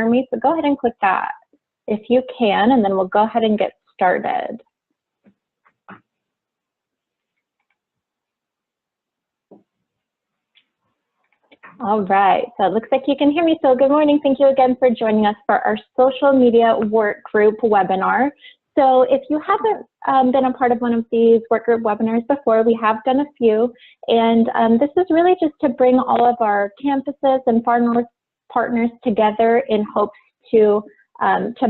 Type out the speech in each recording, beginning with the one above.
for me, so go ahead and click that if you can, and then we'll go ahead and get started. All right, so it looks like you can hear me. So good morning. Thank you again for joining us for our social media work group webinar. So if you haven't been a part of one of these work group webinars before, we have done a few. And this is really just to bring all of our campuses and Far North partners together in hopes to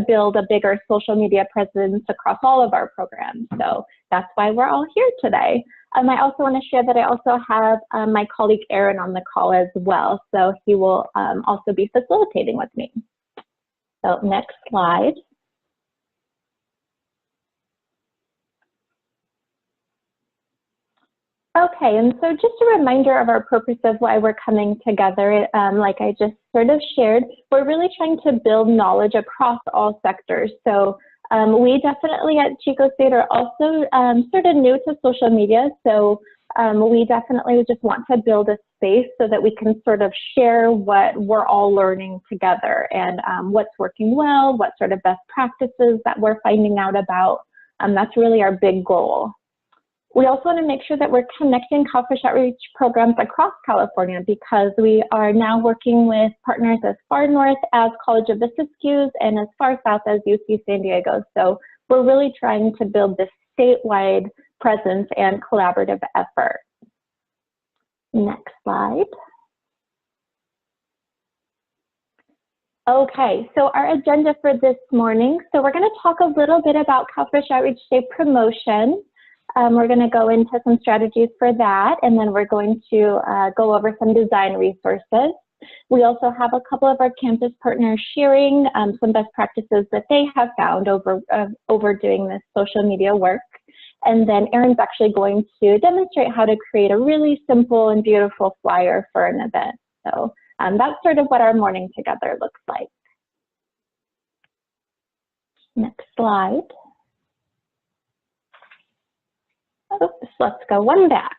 build a bigger social media presence across all of our programs. So that's why we're all here today. I also want to share that I also have my colleague Aaron on the call as well. So he will also be facilitating with me. So next slide. Okay, and so just a reminder of our purpose of why we're coming together, like I just sort of shared, we're really trying to build knowledge across all sectors. So we definitely at Chico State are also sort of new to social media. So we definitely just want to build a space so that we can sort of share what we're all learning together and what's working well, what sort of best practices that we're finding out about. That's really our big goal. We also want to make sure that we're connecting CalFresh outreach programs across California because we are now working with partners as far north as College of the Siskiyous and as far south as UC San Diego. So we're really trying to build this statewide presence and collaborative effort. Next slide. Okay, so our agenda for this morning. So we're going to talk a little bit about CalFresh Outreach Day promotion. We're going to go into some strategies for that, and then we're going to go over some design resources. We also have a couple of our campus partners sharing some best practices that they have found over doing this social media work. And then Aaron's actually going to demonstrate how to create a really simple and beautiful flyer for an event. So that's sort of what our morning together looks like. Next slide. Oops, let's go one back.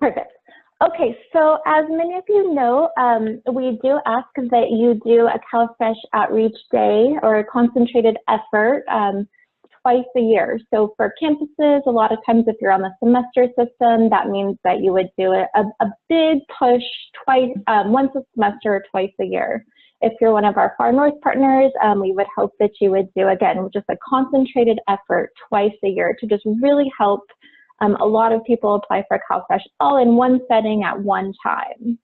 Perfect. Okay, so as many of you know, we do ask that you do a CalFresh Outreach Day or a concentrated effort twice a year. So for campuses, a lot of times if you're on the semester system, that means that you would do a big push once a semester or twice a year. If you're one of our Far North partners, we would hope that you would do, again, just a concentrated effort twice a year to just really help a lot of people apply for CalFresh all in one setting at one time.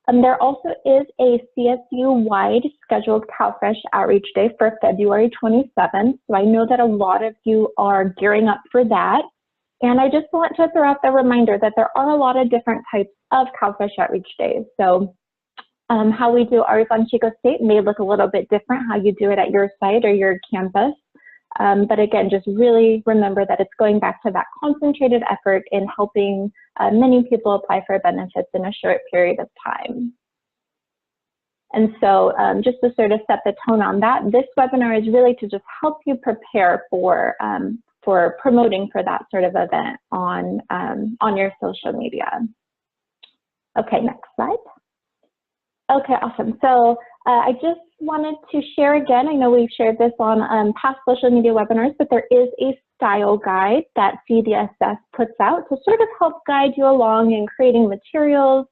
There also is a CSU-wide scheduled CalFresh Outreach Day for February 27th. So I know that a lot of you are gearing up for that. And I just want to throw out the reminder that there are a lot of different types of CalFresh Outreach Days. So how we do ours on Chico State may look a little bit different how you do it at your site or your campus. But again, just really remember that it's going back to that concentrated effort in helping many people apply for benefits in a short period of time. And so just to sort of set the tone on that, this webinar is really to just help you prepare for promoting for that sort of event on your social media. Okay, next slide. Okay, awesome. So I just wanted to share again, I know we've shared this on past social media webinars, but there is a style guide that CDSS puts out to sort of help guide you along in creating materials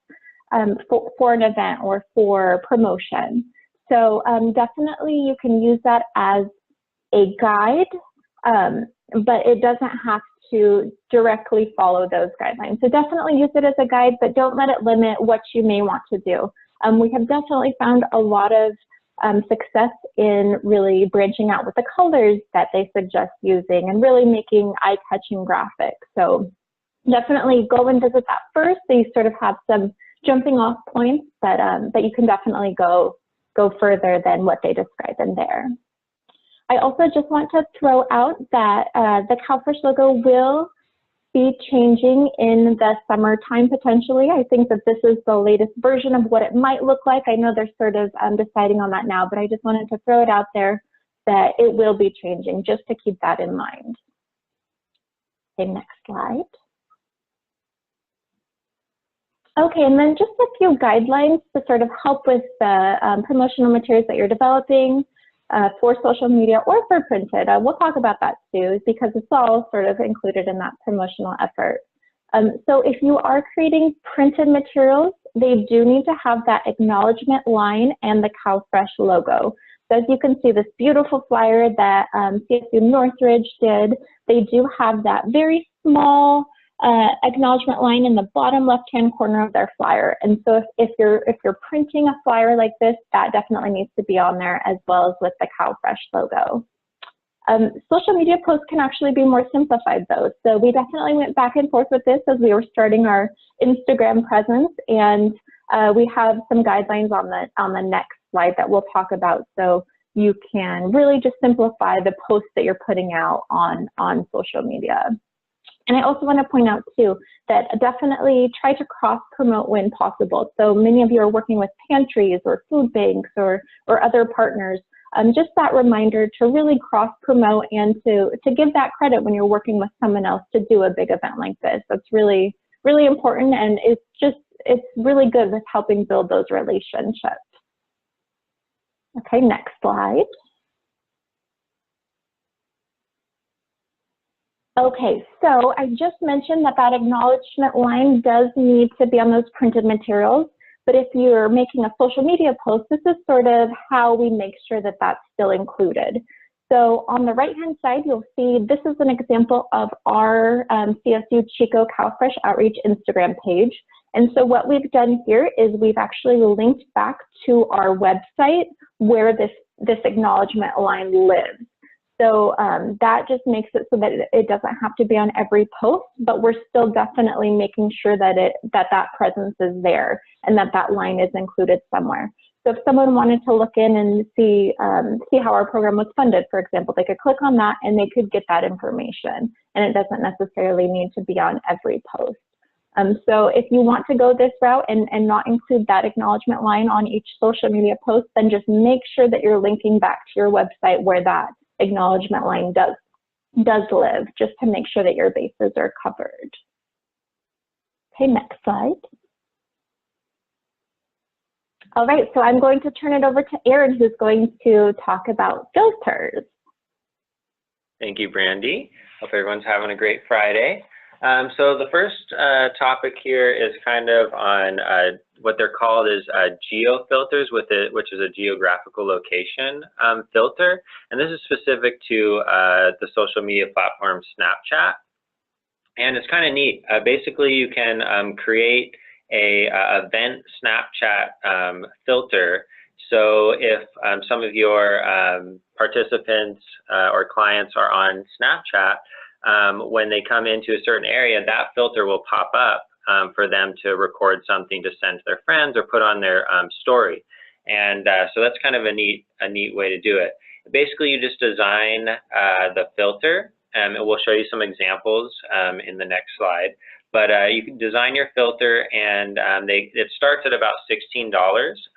for an event or for promotion. So definitely you can use that as a guide, but it doesn't have to directly follow those guidelines. So definitely use it as a guide, but don't let it limit what you may want to do. We have definitely found a lot of success in really branching out with the colors that they suggest using and really making eye-catching graphics. So definitely go and visit that first so you sort of have some jumping off points, but you can definitely go further than what they describe in there. I also just want to throw out that the CalFresh logo will be changing in the summertime potentially. I think that this is the latest version of what it might look like. I know they're sort of deciding on that now, but I just wanted to throw it out there that it will be changing, just to keep that in mind. Okay, next slide. Okay, and then just a few guidelines to sort of help with the promotional materials that you're developing for social media or for printed. We'll talk about that too, because it's all sort of included in that promotional effort. So if you are creating printed materials, they do need to have that acknowledgement line and the CalFresh logo. So as you can see, this beautiful flyer that CSU Northridge did, they do have that very small acknowledgement line in the bottom left-hand corner of their flyer. And so if you're printing a flyer like this, that definitely needs to be on there, as well as with the CalFresh logo. Social media posts can actually be more simplified though. So we definitely went back and forth with this as we were starting our Instagram presence, and we have some guidelines on the next slide that we'll talk about, so you can really just simplify the posts that you're putting out on social media. And I also want to point out too that definitely try to cross-promote when possible. So many of you are working with pantries or food banks or other partners. Just that reminder to really cross-promote and to give that credit when you're working with someone else to do a big event like this. That's really, really important, and it's really good with helping build those relationships. Okay, next slide. Okay, so I just mentioned that acknowledgement line does need to be on those printed materials, but if you're making a social media post, this is sort of how we make sure that that's still included. So on the right-hand side, you'll see this is an example of our CSU Chico CalFresh Outreach Instagram page. And so what we've done here is we've actually linked back to our website where this acknowledgement line lives. So that just makes it so that it doesn't have to be on every post, but we're still definitely making sure that that presence is there and that line is included somewhere. So if someone wanted to look in and see how our program was funded, for example, they could click on that and they could get that information, and it doesn't necessarily need to be on every post. So if you want to go this route and not include that acknowledgement line on each social media post, then just make sure that you're linking back to your website where that acknowledgement line does live, just to make sure that your bases are covered. Okay, next slide. All right, so I'm going to turn it over to Aaron, who's going to talk about filters. Thank you, Brandy. Hope everyone's having a great Friday. So the first topic here is kind of on what they're called is geo filters, which is a geographical location filter. And this is specific to the social media platform Snapchat. And it's kind of neat. Basically, you can create a event Snapchat filter. So if some of your participants or clients are on Snapchat, when they come into a certain area, that filter will pop up for them to record something to send to their friends or put on their story. And so that's kind of a neat way to do it. Basically, you just design the filter, and we'll show you some examples in the next slide. But you can design your filter, and it starts at about $16,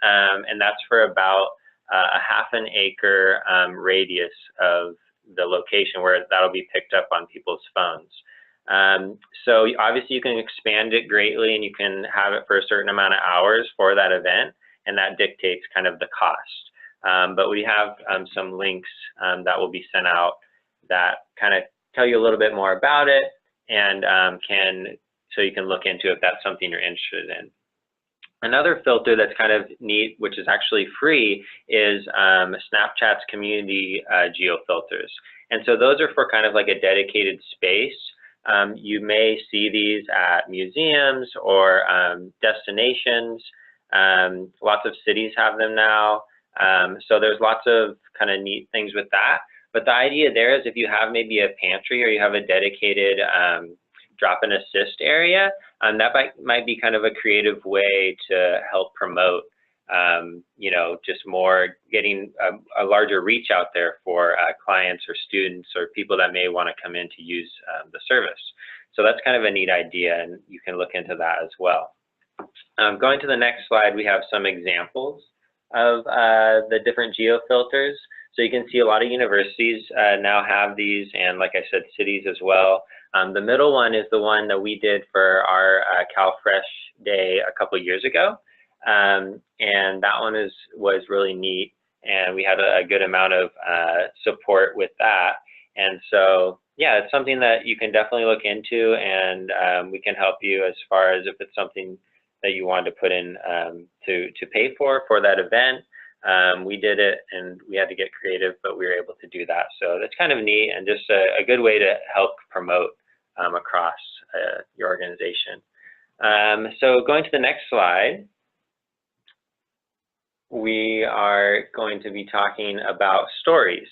and that's for about a half an acre radius of the location where that'll be picked up on people's phones. So obviously you can expand it greatly, and you can have it for a certain amount of hours for that event, and that dictates kind of the cost. But we have some links that will be sent out that kind of tell you a little bit more about it, and so you can look into if that's something you're interested in. Another filter that's kind of neat, which is actually free, is Snapchat's community geo filters. And so those are for kind of like a dedicated space. You may see these at museums or destinations. Lots of cities have them now. So there's lots of kind of neat things with that. But the idea there is if you have maybe a pantry or you have a dedicated drop and assist area, that might be kind of a creative way to help promote, you know, just more getting a larger reach out there for clients or students or people that may want to come in to use the service. So that's kind of a neat idea, and you can look into that as well. Going to the next slide, we have some examples of the different geo filters. So you can see a lot of universities now have these, and like I said, cities as well. The middle one is the one that we did for our CalFresh Day a couple years ago. And that one was really neat, and we had a good amount of support with that. And so, yeah, it's something that you can definitely look into, and we can help you as far as if it's something that you want to put in to pay for that event. We did it, and we had to get creative, but we were able to do that. So that's kind of neat, and just a good way to help promote across your organization. So going to the next slide, we are going to be talking about stories.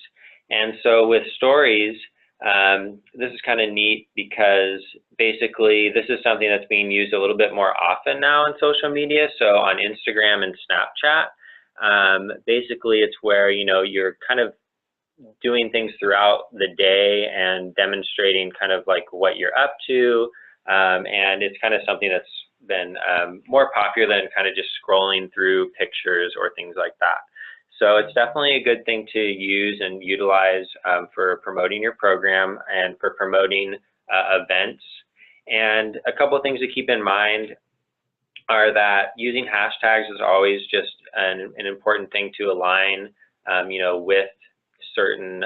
And so with stories, this is kind of neat because basically this is something that's being used a little bit more often now on social media. So on Instagram and Snapchat, basically it's where, you know, you're kind of doing things throughout the day and demonstrating kind of like what you're up to. And it's kind of something that's been more popular than kind of just scrolling through pictures or things like that. So it's definitely a good thing to use and utilize for promoting your program and for promoting events. And a couple of things to keep in mind are that using hashtags is always just an important thing to align, you know, with certain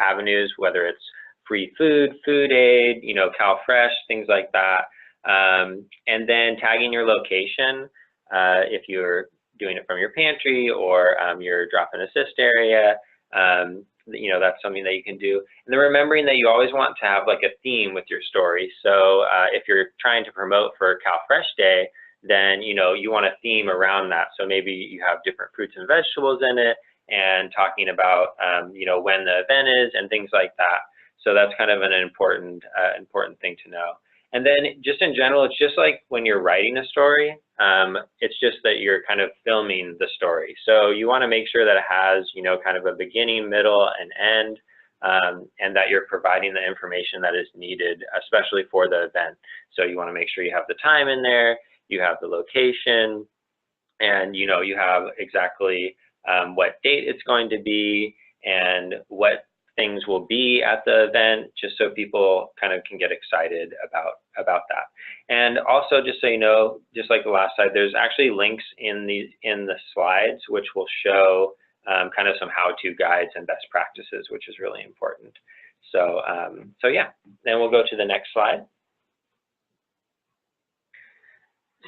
avenues, whether it's free food, food aid, you know, CalFresh, things like that. And then tagging your location, if you're doing it from your pantry or your drop-in assist area, you know, that's something that you can do. And then remembering that you always want to have like a theme with your story. So if you're trying to promote for CalFresh Day, then, you know, you want a theme around that. So maybe you have different fruits and vegetables in it, and talking about, you know, when the event is and things like that. So that's kind of an important thing to know. And then just in general, it's just like when you're writing a story, it's just that you're kind of filming the story. So you want to make sure that it has, you know, kind of a beginning, middle, and end, and that you're providing the information that is needed, especially for the event. So you want to make sure you have the time in there, you have the location, and, you know, you have exactly what date it's going to be and what things will be at the event, just so people kind of can get excited about that. And also, just so you know, just like the last slide, there's actually links in the slides which will show kind of some how-to guides and best practices, which is really important. So so yeah, then we'll go to the next slide.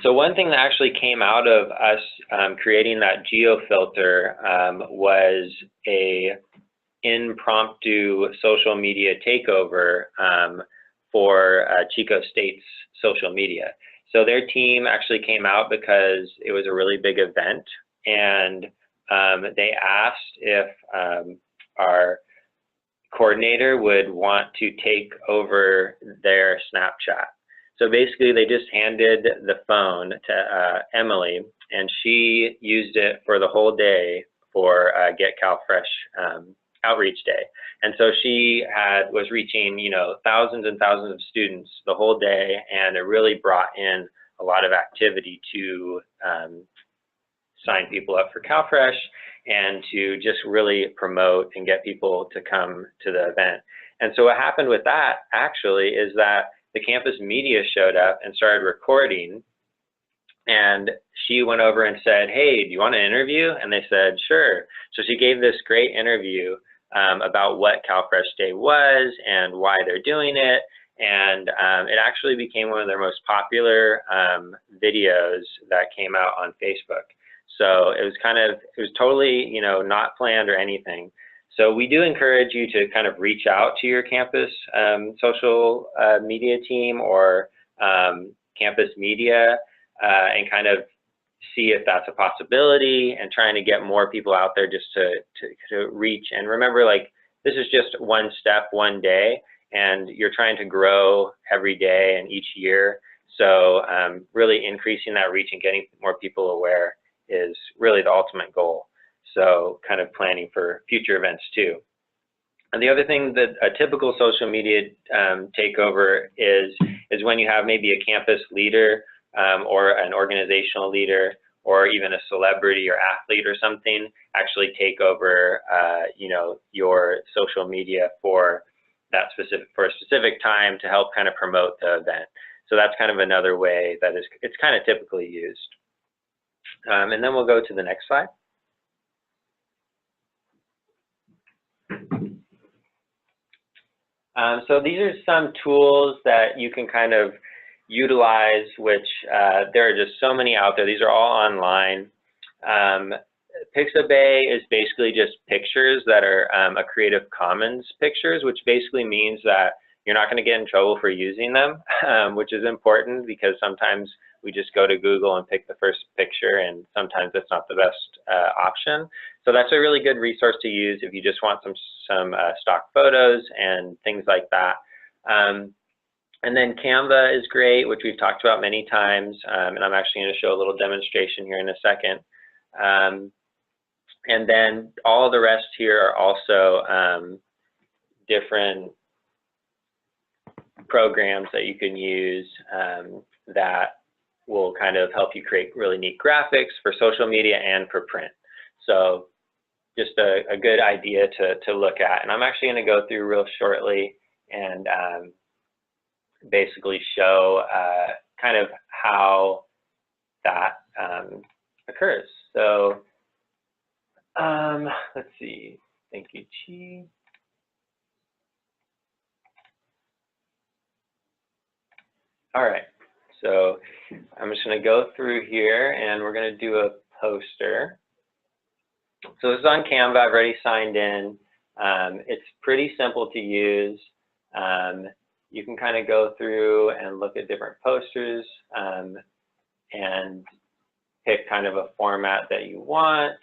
So one thing that actually came out of us creating that geo filter was a impromptu social media takeover for Chico State's social media. So their team actually came out because it was a really big event, and they asked if our coordinator would want to take over their Snapchat. So basically they just handed the phone to Emily, and she used it for the whole day for Get CalFresh Outreach Day. And so she was reaching, you know, thousands and thousands of students the whole day, and it really brought in a lot of activity to sign people up for CalFresh and to just really promote and get people to come to the event. And so what happened with that actually is that the campus media showed up and started recording, and she went over and said, "Hey, do you want to interview?" And they said, "Sure." So she gave this great interview about what CalFresh Day was and why they're doing it. And it actually became one of their most popular videos that came out on Facebook. So it was totally, you know, not planned or anything. So we do encourage you to kind of reach out to your campus social media team or campus media and kind of see if that's a possibility, and trying to get more people out there just to reach. And remember, like, this is just one step, one day, and you're trying to grow every day and each year. So really increasing that reach and getting more people aware is really the ultimate goal. So kind of planning for future events too. And the other thing that a typical social media takeover is when you have maybe a campus leader or an organizational leader or even a celebrity or athlete or something actually take over, you know, your social media for for a specific time to help kind of promote the event. So that's kind of another way that it's kind of typically used. And then we'll go to the next slide. So these are some tools that you can kind of utilize, which there are just so many out there. These are all online. Pixabay is basically just pictures that are a Creative Commons pictures, which basically means that you're not going to get in trouble for using them, which is important because sometimes we just go to Google and pick the first picture, and sometimes that's not the best option. So that's a really good resource to use if you just want some stock photos and things like that. And then Canva is great, which we've talked about many times, and I'm actually going to show a little demonstration here in a second. And then all the rest here are also different programs that you can use that will kind of help you create really neat graphics for social media and for print. So just a good idea to look at. And I'm actually going to go through real shortly and basically show kind of how that occurs. So let's see. Thank you, Chi. All right, so I'm just going to go through here, and we're going to do a poster. So this is on Canva. I've already signed in. It's pretty simple to use. You can kind of go through and look at different posters and pick kind of a format that you want.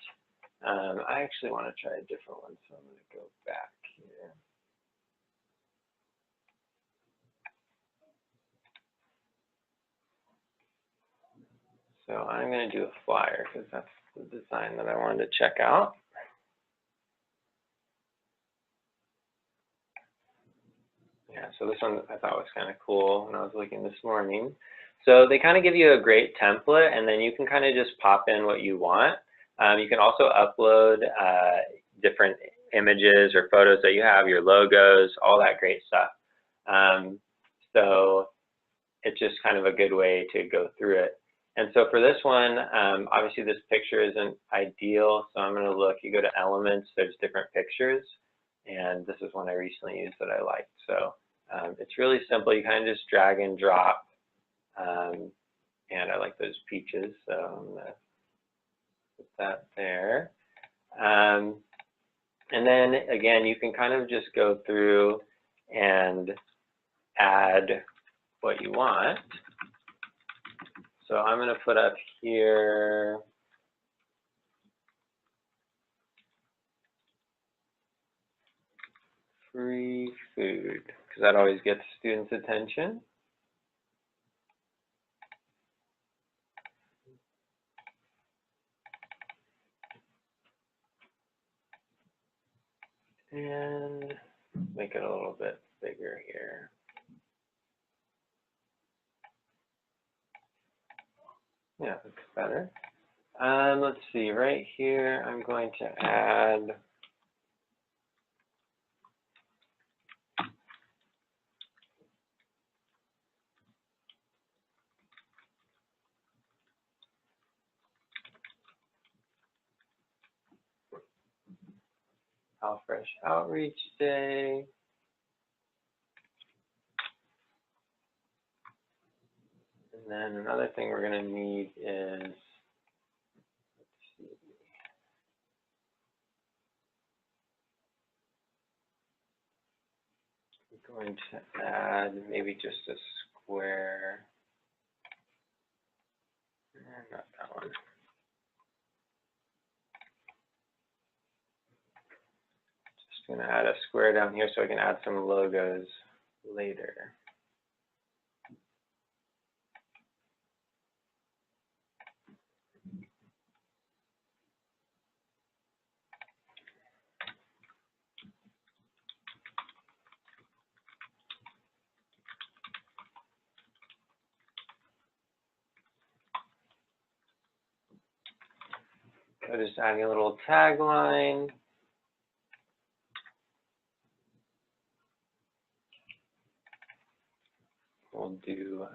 I actually want to try a different one, so I'm going to go back here. So I'm going to do a flyer because that's the design that I wanted to check out. Yeah, so this one I thought was kind of cool when I was looking this morning. So they kind of give you a great template, and then you can kind of just pop in what you want. You can also upload different images or photos that you have, your logos, all that great stuff. So it's just kind of a good way to go through it. And so for this one, obviously this picture isn't ideal, so I'm going to look. You go to Elements, there's different pictures, and this is one I recently used that I liked. So it's really simple. You kind of just drag and drop, and I like those peaches, so I'm going to put that there. And then again, you can kind of just go through and add what you want. So I'm going to put up here free food, because that always gets students' attention. And make it a little bit bigger here. Yeah, that's better. Let's see, right here, I'm going to add CalFresh Outreach Day. And then another thing we're going to need is, let's see, I'm going to add maybe just a square, not that one. Just going to add a square down here so I can add some logos later. So just adding a little tagline. we'll do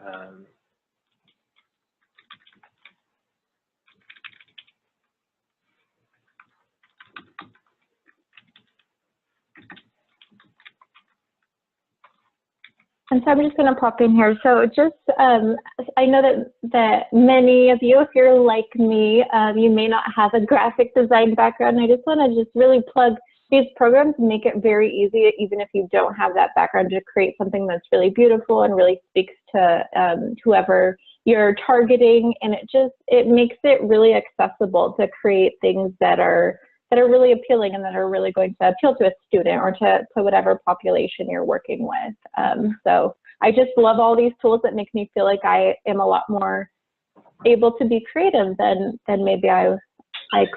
And so I'm just going to pop in here. So just, I know that many of you, if you're like me, you may not have a graphic design background. I just want to just really plug these programs and make it very easy, even if you don't have that background, to create something that's really beautiful and really speaks to whoever you're targeting. And it makes it really accessible to create things that are really appealing and that are really going to appeal to a student or to whatever population you're working with. So I just love all these tools that make me feel like I am a lot more able to be creative than maybe I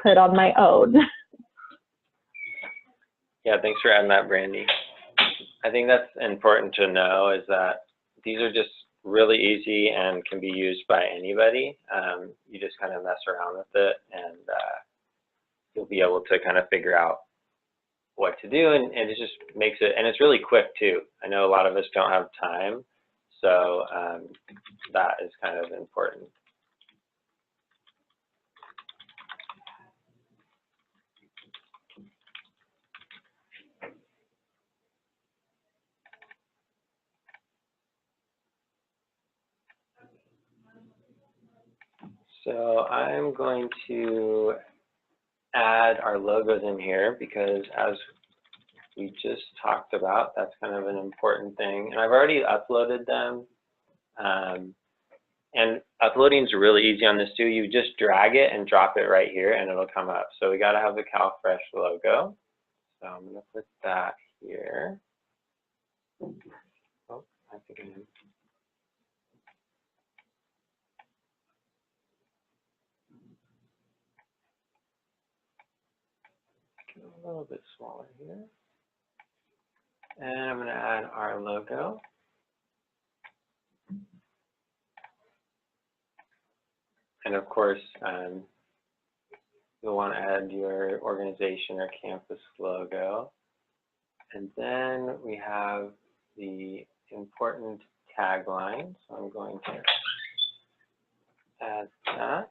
could on my own. Yeah, thanks for adding that, Brandy. I think that's important to know, is that these are just really easy and can be used by anybody. You just kind of mess around with it, and you'll be able to kind of figure out what to do, and it just makes it, and it's really quick too. I know a lot of us don't have time, so that is kind of important. So I'm going to add our logos in here because, as we just talked about, that's kind of an important thing. And I've already uploaded them. And uploading is really easy on this too. You just drag it and drop it right here and it'll come up. So we got to have the CalFresh logo. So I'm going to put that here. Oh, I think I'm a little bit smaller here. And I'm going to add our logo. And of course, you'll want to add your organization or campus logo. And then we have the important tagline. So I'm going to add that.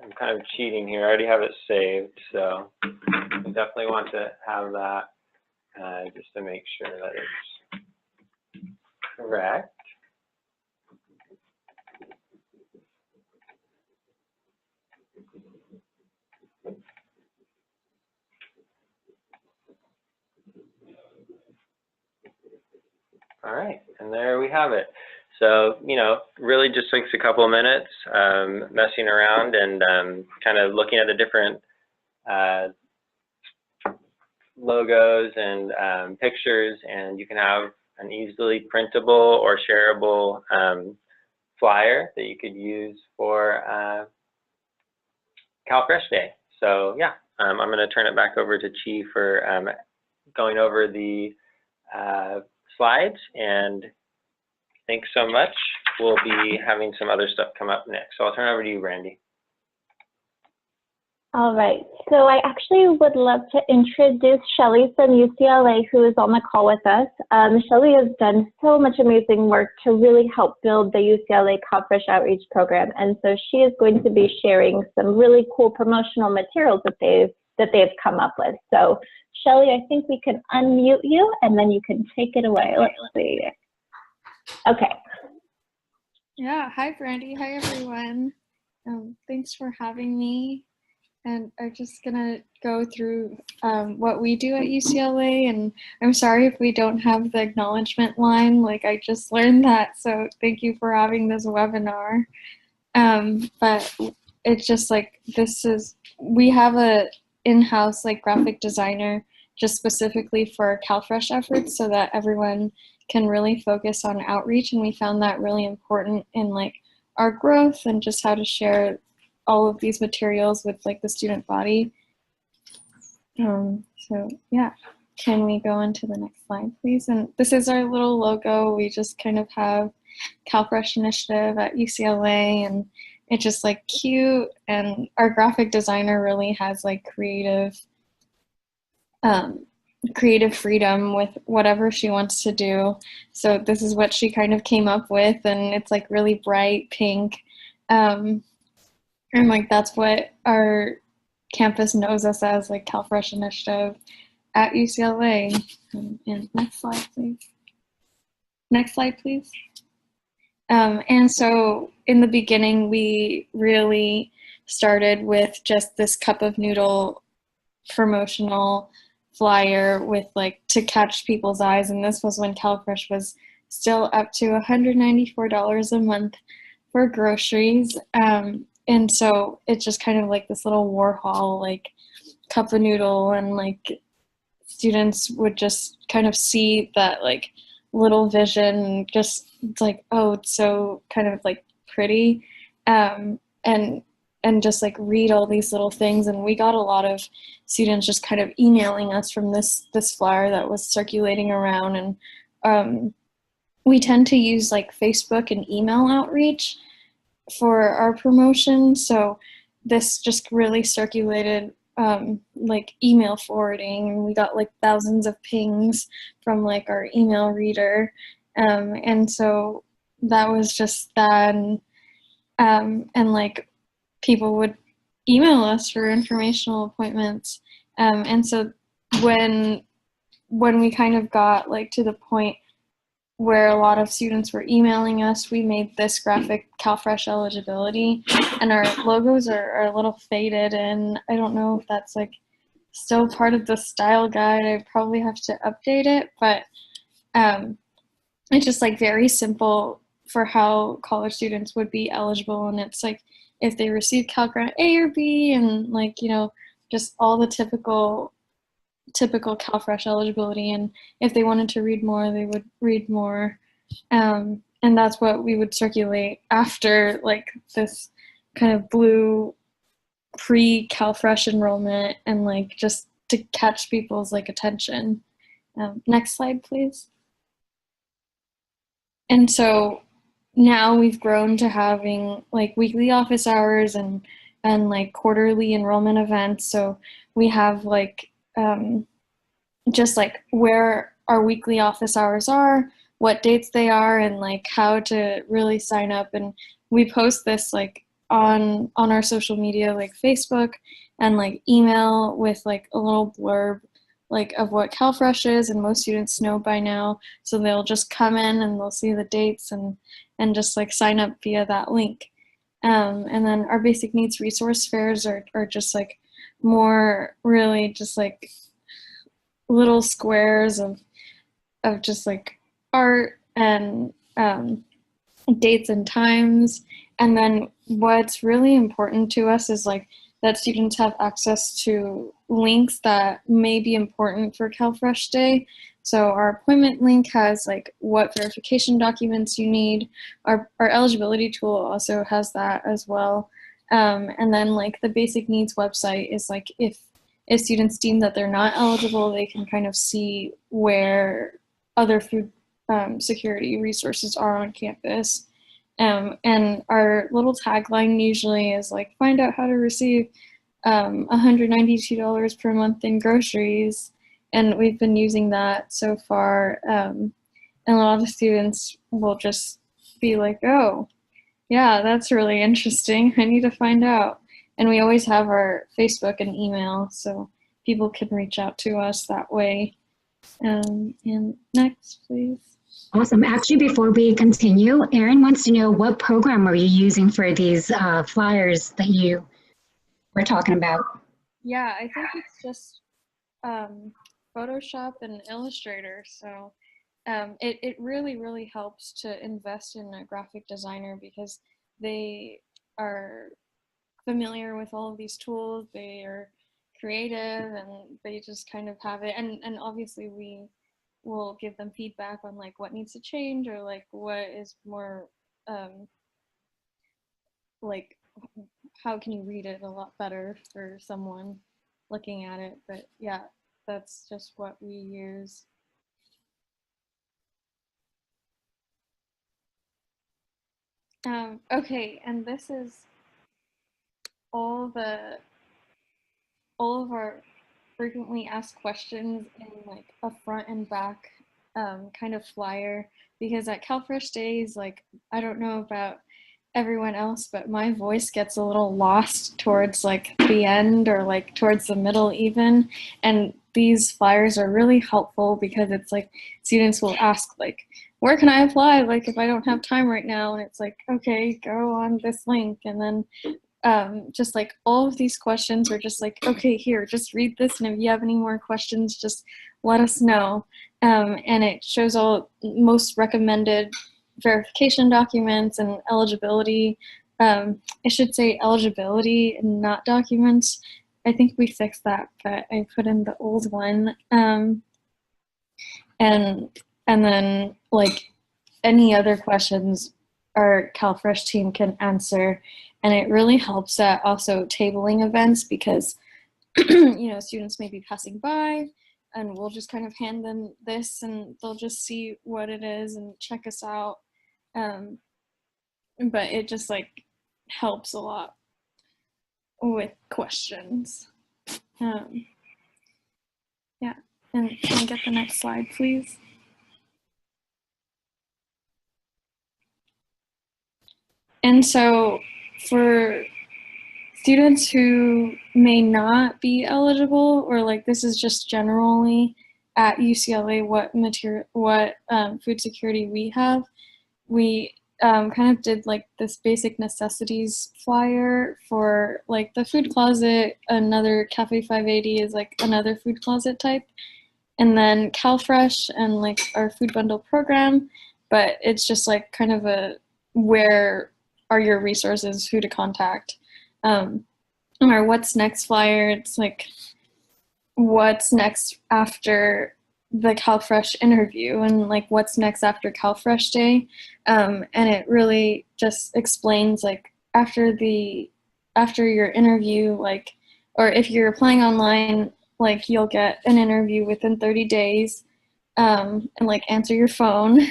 I'm kind of cheating here. I already have it saved, so I definitely want to have that just to make sure that it's correct. All right, and there we have it. So, you know, really just takes a couple of minutes messing around and kind of looking at the different logos and pictures, and you can have an easily printable or shareable flyer that you could use for CalFresh Day. So yeah, I'm going to turn it back over to Chi for going over the slides, and thanks so much. We'll be having some other stuff come up next. So I'll turn it over to you, Brandy. All right, so I actually would love to introduce Shelly from UCLA, who is on the call with us. Shelly has done so much amazing work to really help build the UCLA CalFresh Outreach Program, and so she is going to be sharing some really cool promotional materials that they've come up with. So Shelly, I think we can unmute you, and then you can take it away. Let's see. Okay. Yeah, hi Brandy, hi everyone. Thanks for having me. And I'm just gonna go through what we do at UCLA, and I'm sorry if we don't have the acknowledgement line, like I just learned that, so thank you for having this webinar. But it's just like, we have a in-house like graphic designer just specifically for CalFresh efforts so that everyone can really focus on outreach, and we found that really important in like our growth and just how to share all of these materials with like the student body. So yeah, can we go into the next slide, please? And this is our little logo. We just kind of have CalFresh initiative at UCLA, and it's just like cute. And our graphic designer really has like creative freedom with whatever she wants to do. So this is what she kind of came up with, and it's like really bright pink. And like that's what our campus knows us as, like CalFresh initiative at UCLA. And next slide, please. Next slide, please. And so in the beginning, we really started with just this cup of noodle promotional flyer with like to catch people's eyes. And this was when CalFresh was still up to $194 a month for groceries. And so it's just kind of like this little Warhol like cup of noodle, and like students would just kind of see that like little vision, just it's like, oh, it's so kind of like pretty, and just like read all these little things. And we got a lot of students just kind of emailing us from this flyer that was circulating around. And we tend to use like Facebook and email outreach for our promotion. So this just really circulated like email forwarding, and we got like thousands of pings from like our email reader. And so that was just that. And like people would email us for informational appointments. And so when we kind of got like to the point where a lot of students were emailing us, we made this graphic CalFresh eligibility, and our logos are a little faded, and I don't know if that's like still part of the style guide. I probably have to update it, but it's just like very simple for how college students would be eligible. And it's like if they receive Cal Grant A or B, and like, you know, just all the typical CalFresh eligibility. And if they wanted to read more, they would read more. And that's what we would circulate after like this kind of blue pre-CalFresh enrollment, and like just to catch people's like attention. Next slide, please. And so now we've grown to having like weekly office hours and like quarterly enrollment events. So we have like just like where our weekly office hours are, what dates they are, and like how to really sign up. And we post this like on our social media, like Facebook and like email, with like a little blurb like of what CalFresh is, and most students know by now. So they'll just come in and they'll see the dates and just like sign up via that link. And then our basic needs resource fairs are just like more really just like little squares of just like art and dates and times. And then what's really important to us is like that students have access to links that may be important for CalFresh Day. So our appointment link has like what verification documents you need. Our eligibility tool also has that as well. And then like the basic needs website is like if students deem that they're not eligible, they can kind of see where other food security resources are on campus. And our little tagline usually is like, find out how to receive $192 per month in groceries. And we've been using that so far. And a lot of students will just be like, oh, yeah, that's really interesting. I need to find out. And we always have our Facebook and email, so people can reach out to us that way. And next, please. Awesome. Actually, before we continue, Erin wants to know, what program are you using for these flyers that you were talking about? Yeah, I think it's just Photoshop and Illustrator. So it really, really helps to invest in a graphic designer, because they are familiar with all of these tools. They are creative, and they just kind of have it. And obviously we will give them feedback on like what needs to change, or like what is more like how can you read it a lot better for someone looking at it. But yeah, that's just what we use. Okay, and this is all of our frequently asked questions in like a front and back kind of flyer, because at CalFresh Days, like, I don't know about everyone else, but my voice gets a little lost towards like the end or like towards the middle even, and these flyers are really helpful because it's like students will ask like, where can I apply, like if I don't have time right now, and it's like, okay, go on this link, and then just like all of these questions are just like, okay, here, just read this, and if you have any more questions, just let us know. And it shows all most recommended verification documents and eligibility. I should say eligibility and not documents. I think we fixed that, but I put in the old one. And then like any other questions our CalFresh team can answer. And it really helps at also tabling events, because you know, students may be passing by and we'll just kind of hand them this and they'll just see what it is and check us out. But it just like helps a lot with questions. Yeah, and can I get the next slide, please? And so for students who may not be eligible, or like this is just generally at UCLA what food security we have, we kind of did like this basic necessities flyer for like the food closet. Another Cafe 580 is like another food closet type, and then CalFresh and like our food bundle program. But it's just like kind of a where are your resources, who to contact. Our what's next flyer, it's like what's next after the CalFresh interview and like what's next after CalFresh Day. And it really just explains like after your interview, like, or if you're applying online, like you'll get an interview within 30 days and like answer your phone.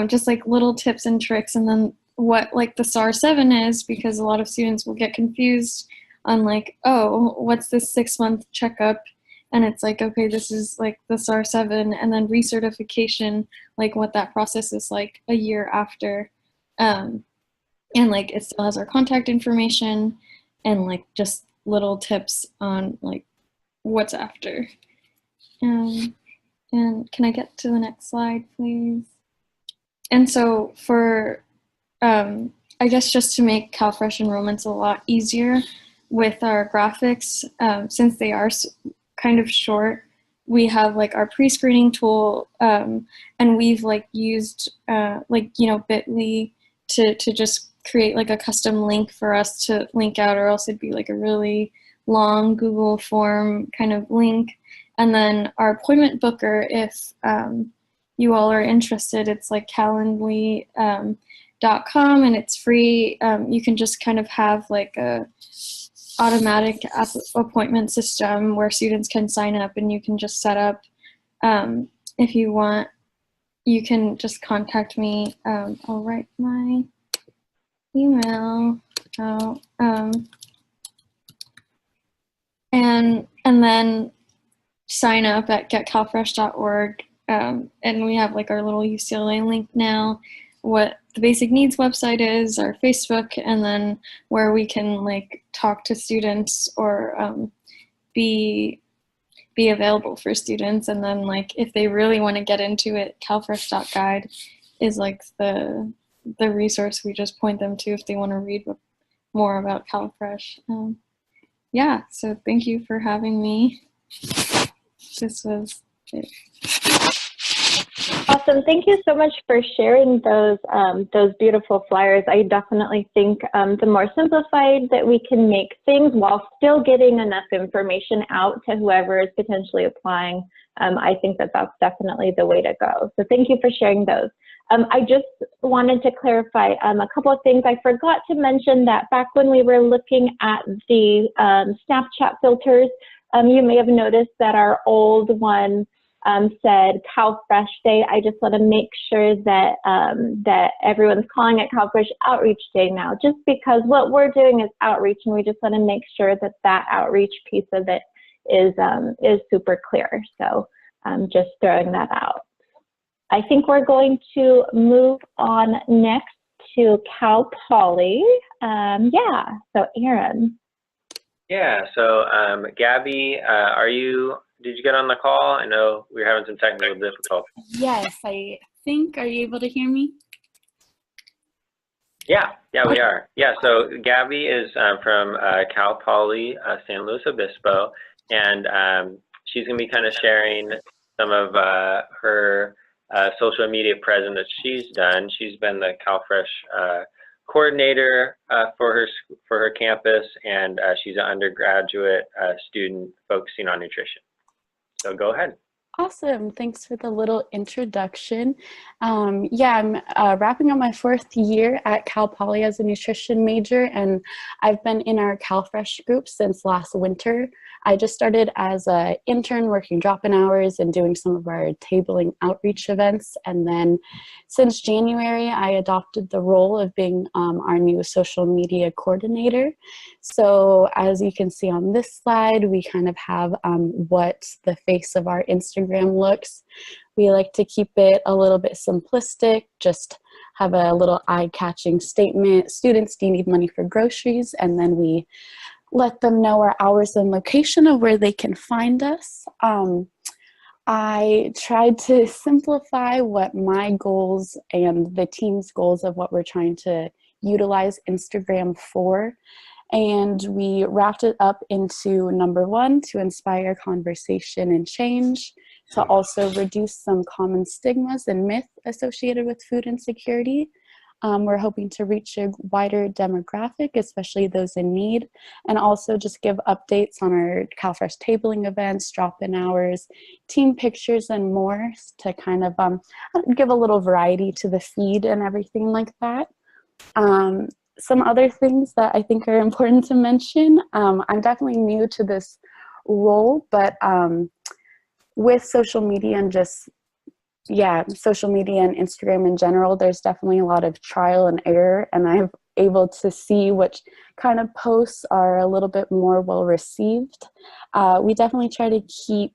Just like little tips and tricks, and then what like the SAR-7 is, because a lot of students will get confused on like, oh, what's this 6-month checkup? And it's like, okay, this is like the SAR-7, and then recertification, like what that process is like a year after. And like it still has our contact information and like just little tips on like what's after. And can I get to the next slide, please? And so for I guess just to make CalFresh enrollments a lot easier with our graphics, since they are kind of short, we have like our pre-screening tool, and we've like used like, you know, bit.ly to just create like a custom link for us to link out, or else it'd be like a really long Google form kind of link. And then our appointment booker, if you all are interested, it's like calendly.com, and it's free. You can just kind of have like a automatic appointment system where students can sign up, and you can just set up. If you want, you can just contact me. I'll write my email out, and then sign up at getcalfresh.org. And we have like our little UCLA link now, what the basic needs website is, our Facebook, and then where we can like talk to students or be available for students. And then like if they really want to get into it, calfresh.guide is like the resource we just point them to if they want to read more about CalFresh. Yeah, so thank you for having me. This was it. Awesome. Thank you so much for sharing those beautiful flyers. I definitely think the more simplified that we can make things while still getting enough information out to whoever is potentially applying, I think that that's definitely the way to go. So thank you for sharing those. I just wanted to clarify a couple of things. I forgot to mention that back when we were looking at the Snapchat filters, you may have noticed that our old one said CalFresh Day. I just want to make sure that that everyone's calling it CalFresh Outreach Day now, just because what we're doing is outreach, and we just want to make sure that that outreach piece of it is super clear. So just throwing that out. I think we're going to move on next to Cal Poly. Yeah, so Aaron. Yeah, so Gabby, did you get on the call? I know we were having some technical difficulties. Yes, I think. Are you able to hear me? Yeah, we are. Yeah, so Gabby is from Cal Poly San Luis Obispo, and she's going to be kind of sharing some of her social media presence that she's done. She's been the CalFresh coordinator for her campus, and she's an undergraduate student focusing on nutrition. So go ahead. Awesome. Thanks for the little introduction. Yeah, I'm wrapping up my 4th year at Cal Poly as a nutrition major, and I've been in our CalFresh group since last winter. I just started as an intern working drop-in hours and doing some of our tabling outreach events. And then since January, I adopted the role of being our new social media coordinator. So as you can see on this slide, we kind of have what the face of our Instagram looks. We like to keep it a little bit simplistic, just have a little eye-catching statement. Students, do you need money for groceries? And then we let them know our hours and location of where they can find us. I tried to simplify what my goals and the team's goals of what we're trying to utilize Instagram for. And we wrapped it up into number 1, to inspire conversation and change, to also reduce some common stigmas and myth associated with food insecurity. We're hoping to reach a wider demographic, especially those in need, and also just give updates on our CalFresh tabling events, drop-in hours, team pictures, and more to kind of give a little variety to the feed and everything like that. Some other things that I think are important to mention, I'm definitely new to this role, but with social media and just social media and Instagram in general, there's definitely a lot of trial and error, and I'm able to see which kind of posts are a little bit more well received. We definitely try to keep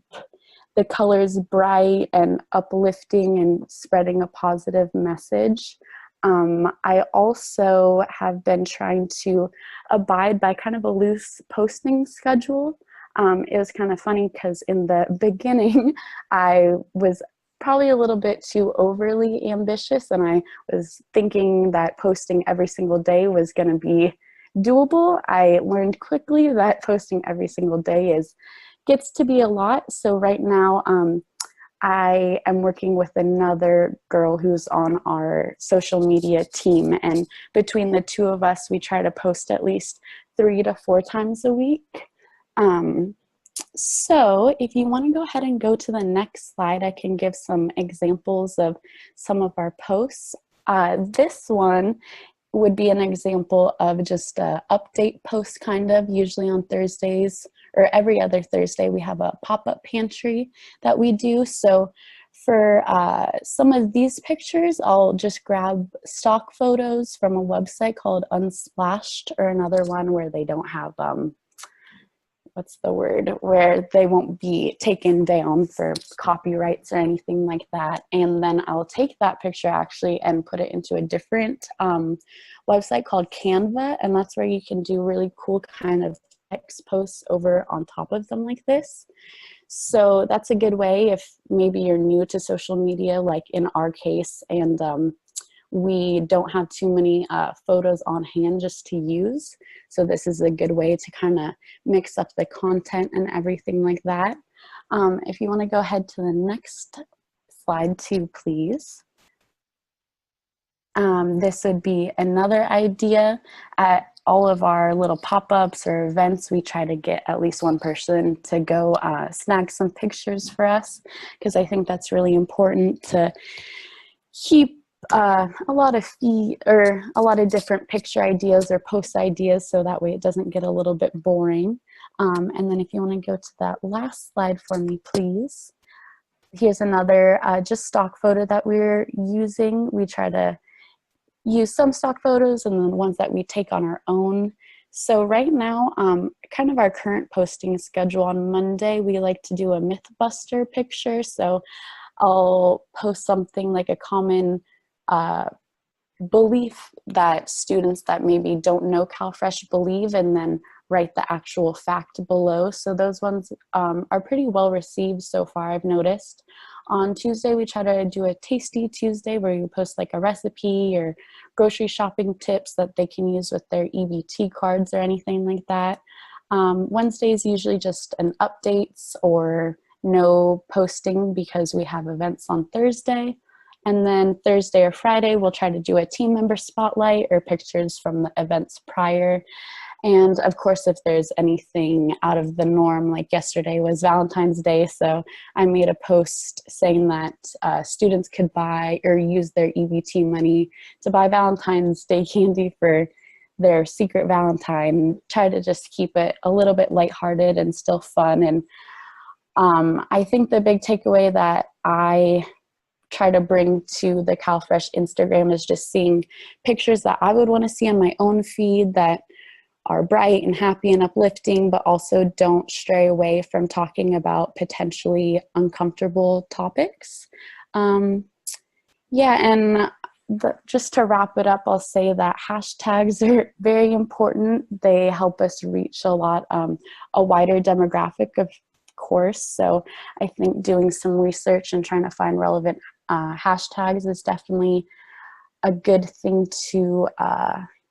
the colors bright and uplifting and spreading a positive message. I also have been trying to abide by kind of a loose posting schedule. It was kind of funny because in the beginning, I was probably a little bit too overly ambitious, and I was thinking that posting every single day was going to be doable. I learned quickly that posting every single day gets to be a lot. So right now, I am working with another girl who's on our social media team, and between the two of us, we try to post at least 3 to 4 times a week. So if you want to go ahead and go to the next slide, I can give some examples of some of our posts. This one would be an example of just a update post, kind of. Usually on Thursdays or every other Thursday, we have a pop-up pantry that we do. So for some of these pictures, I'll just grab stock photos from a website called Unsplashed, or another one where they don't have where they won't be taken down for copyrights or anything like that. And then I'll take that picture actually and put it into a different website called Canva, and that's where you can do really cool kind of text posts over on top of them like this. So that's a good way if maybe you're new to social media, like in our case, and we don't have too many photos on hand just to use. So this is a good way to kind of mix up the content and everything like that. If you want to go ahead to the next slide too, please. This would be another idea. At all of our little pop-ups or events, we try to get at least one person to go snag some pictures for us, because I think that's really important to keep a lot of a lot of different picture ideas or post ideas, so that way it doesn't get a little bit boring. And then if you want to go to that last slide for me, please. Here's another just stock photo that we're using. We try to use some stock photos and then ones that we take on our own. So right now, kind of our current posting schedule on Monday, we like to do a Mythbuster picture. So I'll post something like a common belief that students that maybe don't know CalFresh believe, and then write the actual fact below. So those ones are pretty well received so far, I've noticed. On Tuesday, we try to do a Tasty Tuesday where you post like a recipe or grocery shopping tips that they can use with their EBT cards or anything like that. Wednesday is usually just an updates or no posting because we have events on Thursday. And then Thursday or Friday, we'll try to do a team member spotlight or pictures from the events prior. And of course, if there's anything out of the norm, like yesterday was Valentine's Day, so I made a post saying that students could buy or use their EBT money to buy Valentine's Day candy for their secret Valentine. Try to just keep it a little bit lighthearted and still fun. And I think the big takeaway that I try to bring to the CalFresh Instagram is just seeing pictures that I would want to see on my own feed that are bright and happy and uplifting, but also don't stray away from talking about potentially uncomfortable topics. Yeah, and just to wrap it up, I'll say that hashtags are very important. They help us reach a wider demographic, of course. So I think doing some research and trying to find relevant hashtags is definitely a good thing to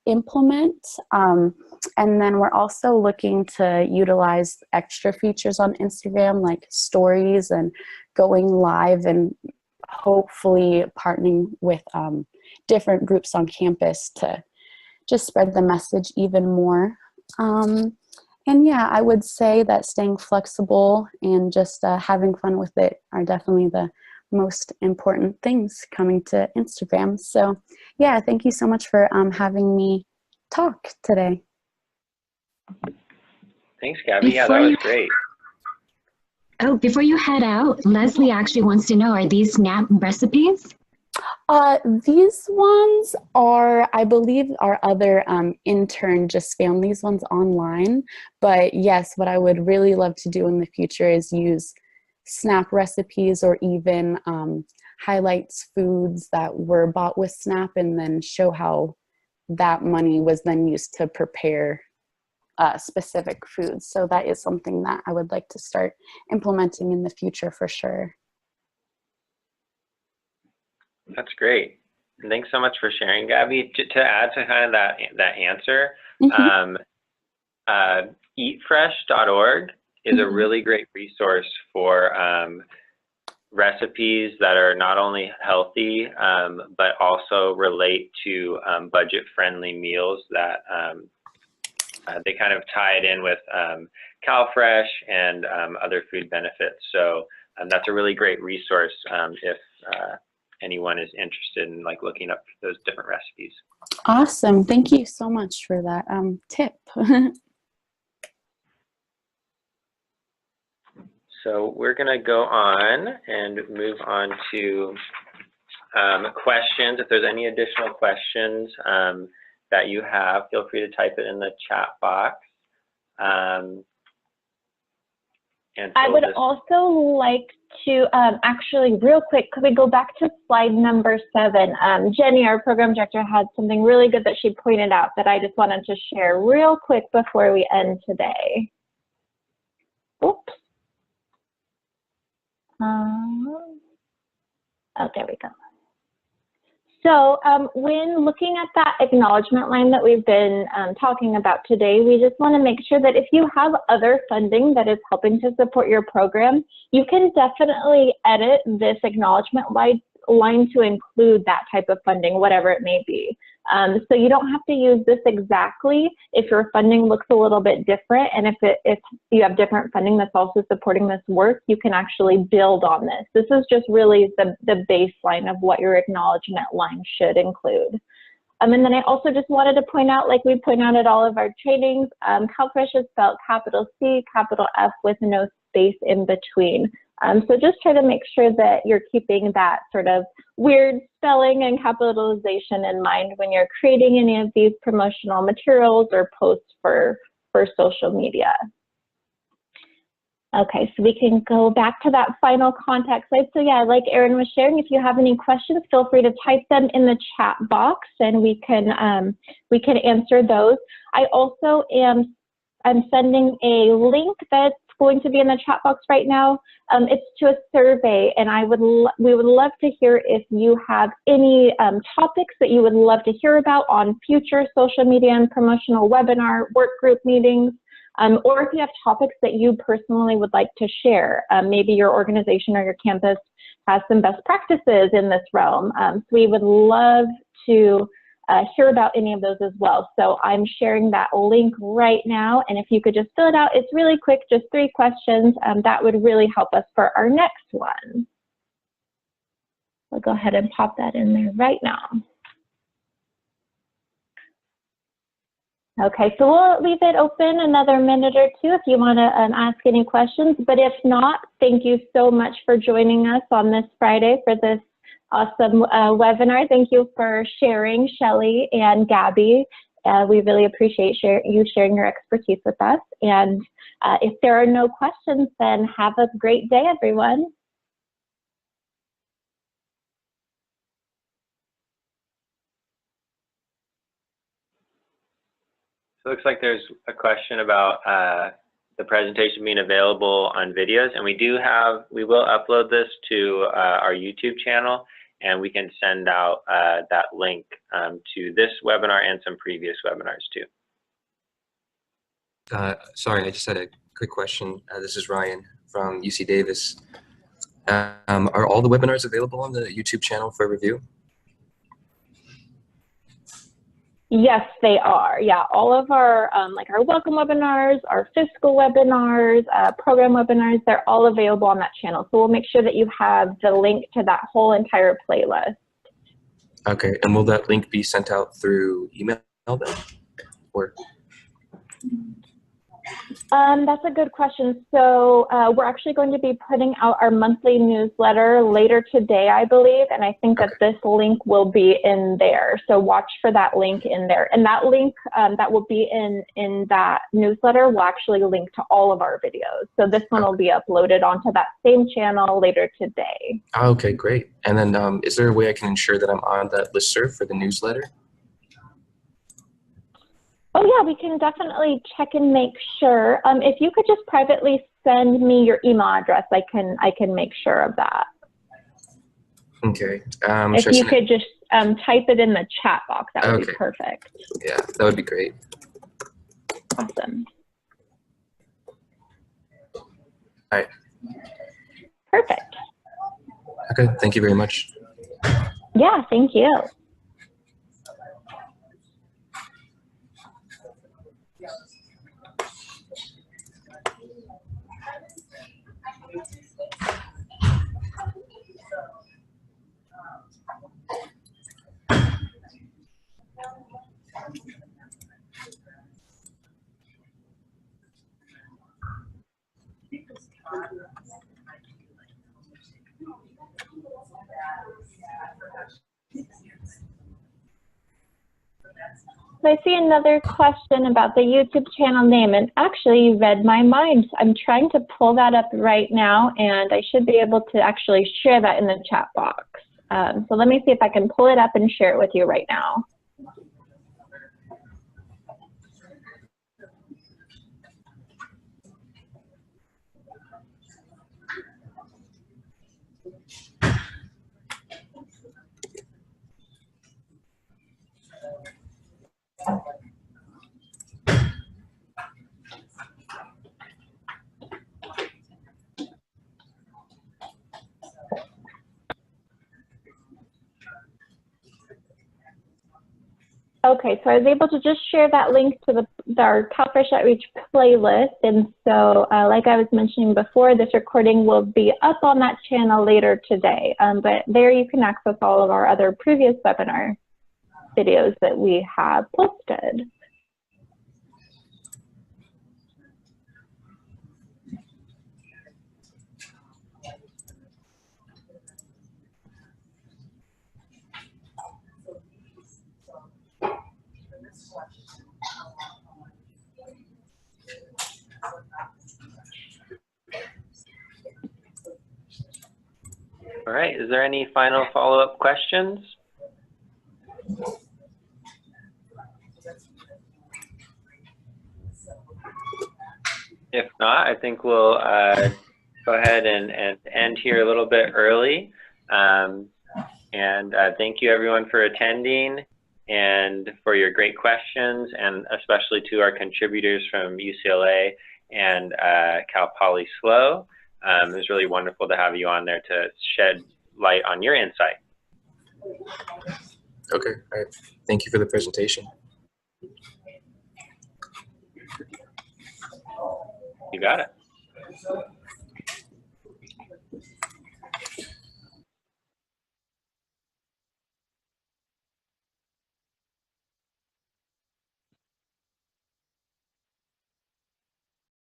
implement. And then we're also looking to utilize extra features on Instagram like stories and going live, and hopefully partnering with different groups on campus to just spread the message even more. And yeah, I would say that staying flexible and just having fun with it are definitely the most important things coming to Instagram. So yeah, thank you so much for having me talk today. Thanks, Gabby. Yeah, that was great. Oh, before you head out, Leslie actually wants to know, are these SNAP recipes? These ones are, I believe, our other intern just found these ones online. But yes, what I would really love to do in the future is use SNAP recipes, or even highlights foods that were bought with SNAP and then show how that money was then used to prepare specific foods. So that is something that I would like to start implementing in the future for sure. That's great. And thanks so much for sharing, Gabby. To add to kind of that answer, eatfresh.org is a really great resource for recipes that are not only healthy, but also relate to budget-friendly meals that they kind of tie it in with CalFresh and other food benefits. So that's a really great resource if anyone is interested in like looking up those different recipes. Awesome. Thank you so much for that tip. So we're going to go on and move on to questions. If there's any additional questions that you have, feel free to type it in the chat box. And so I would also like to actually real quick, could we go back to slide number 7? Jenny, our program director, had something really good that she pointed out that I just wanted to share real quick before we end today. Oops. Oh, there we go. So when looking at that acknowledgement line that we've been talking about today, we just want to make sure that if you have other funding that is helping to support your program, you can definitely edit this acknowledgement line to include that type of funding, whatever it may be. So you don't have to use this exactly if your funding looks a little bit different, and if you have different funding that's also supporting this work, you can actually build on this. This is just really the baseline of what your acknowledgement line should include. And then I also just wanted to point out, like we point out at all of our trainings, CalFresh is spelled capital C, capital F with no space in between. So just try to make sure that you're keeping that sort of weird spelling and capitalization in mind when you're creating any of these promotional materials or posts for social media. Okay, so we can go back to that final contact slide. So yeah, like Erin was sharing, if you have any questions, feel free to type them in the chat box and we can answer those. I also I'm sending a link that's going to be in the chat box right now. It's to a survey, and we would love to hear if you have any topics that you would love to hear about on future social media and promotional webinar work group meetings, or if you have topics that you personally would like to share. Maybe your organization or your campus has some best practices in this realm. So we would love to hear about any of those as well. So I'm sharing that link right now, and if you could just fill it out, it's really quick, just 3 questions. That would really help us for our next one. I'll go ahead and pop that in there right now. Okay, so we'll leave it open another minute or 2 if you want to ask any questions, but if not, thank you so much for joining us on this Friday for this awesome webinar. Thank you for sharing, Shelley and Gabby. We really appreciate you sharing your expertise with us. And if there are no questions, then have a great day, everyone. So it looks like there's a question about the presentation being available on videos, and we will upload this to our YouTube channel, and we can send out that link to this webinar and some previous webinars too. Sorry, I just had a quick question. This is Ryan from UC Davis. Are all the webinars available on the YouTube channel for review? Yes, they are. Yeah, all of our like our welcome webinars, our fiscal webinars, program webinars, they're all available on that channel. So we'll make sure that you have the link to that whole entire playlist. Okay, and will that link be sent out through email then? Or? That's a good question. So we're actually going to be putting out our monthly newsletter later today, I believe, and I think that this link will be in there. So watch for that link in there. And that link that will be in that newsletter will actually link to all of our videos. So this one will be uploaded onto that same channel later today. Okay, great. And then is there a way I can ensure that I'm on that listserv for the newsletter? Oh yeah, we can definitely check and make sure. If you could just privately send me your email address, I can make sure of that. Okay. If you could just type it in the chat box, that would be perfect. Yeah, that would be great. Awesome. All right. Perfect. Okay, thank you very much. Yeah, thank you. I see another question about the YouTube channel name, and actually you read my mind. I'm trying to pull that up right now, and I should be able to actually share that in the chat box. So let me see if I can pull it up and share it with you right now. Okay, so I was able to just share that link to our CalFresh Outreach playlist. And so, like I was mentioning before, this recording will be up on that channel later today. But there you can access all of our other previous webinar videos that we have posted. All right, is there any final follow-up questions? If not, I think we'll go ahead and end here a little bit early. Thank you everyone for attending and for your great questions, and especially to our contributors from UCLA and Cal Poly SLO. It was really wonderful to have you on there to shed light on your insight. Okay, all right. Thank you for the presentation. You got it.